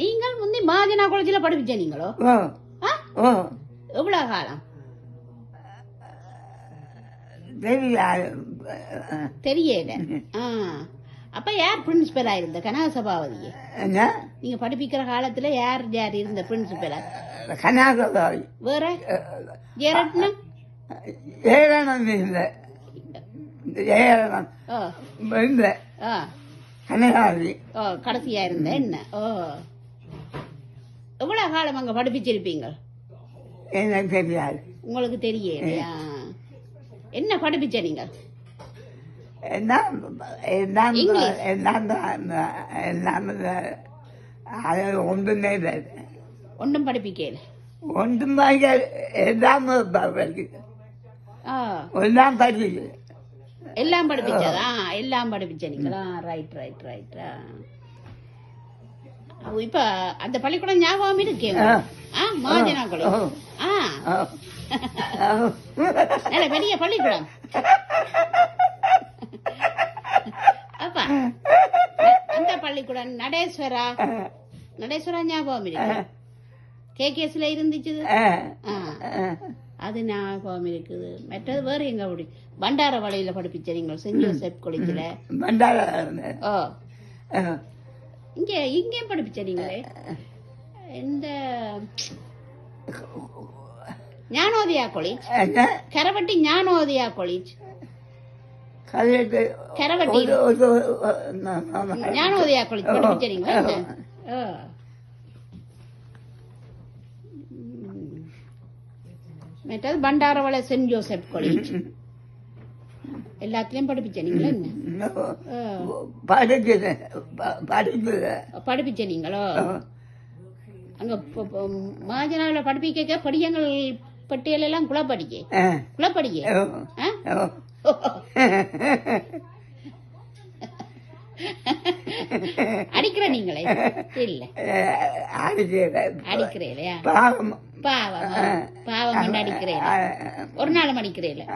நீங்கள் முந்தி மாஜனா காலேஜில் படிப்பிச்ச நீங்களோ? எவ்வளவு காலம் தெரியல. அப்ப யார் பிரின்சிபலா இருந்த கனகசபாவதி? நீங்க படிப்பிக்கிற காலத்துல யார் யார் இருந்த பிரின்சிபலா? கனகசபாவதி. வேற ஜெயரட்னம்? ஜெயரட்னம் இல்ல, ஜெயரட்னம் இல்ல, கனகாவதி கடைசியா இருந்த. என்ன எவ்வளவு காலம் அங்க படிப்பிச்சிருப்பீங்க? எனக்கு தெரியாது. உங்களுக்கு தெரியலையா? என்ன படிப்பிச்ச நீங்க? ஒன்றும் படிப்பிக்கல. ஒன்றும் எல்லாம் படிப்பிச்சதா? எல்லாம் படிப்பிச்ச நீங்களா? Right right right. இப்ப அந்த பள்ளிக்கூடம் ஞாபகம் இருக்கேன். மாஜனா காலேஜ் நல்ல பெரிய பள்ளிக்கூடம். அப்பா அந்த பள்ளிக்கூடம் நடேஸ்வரா ஞாபகம் இருக்கு. கேகேஸ்ல இருந்துச்சு, அது ஞாபகம் இருக்குது. மற்றது வேற எங்க அப்படி பண்டார வலையில படிப்பிச்சீங்க? சென்ட் ஜோசப் காலேஜ்ல. இங்க இங்கேயும் படிப்பிச்சீங்களே, இந்த Gnanodaya college, Karavatti Gnanodaya college, Karavatti Gnanodaya college படிப்பிச்சீங்களா? மற்றது பண்டாரவளை சென்ட் ஜோசப் காலேஜ், எல்லாத்துலயும் படிப்பிச்சீங்களா? என்ன படிப்பிச்ச நீங்களோ? அங்க மாஜனாவில படிப்பிக்க படியங்கள் பட்டியல் எல்லாம் குளப்படிக்க அடிக்கிற நீங்களே? இல்ல அடிக்கிறீங்களா? பாவம் பாவம் அடிக்கிறீங்களா? ஒரு நாளும் அடிக்கிறீங்களா?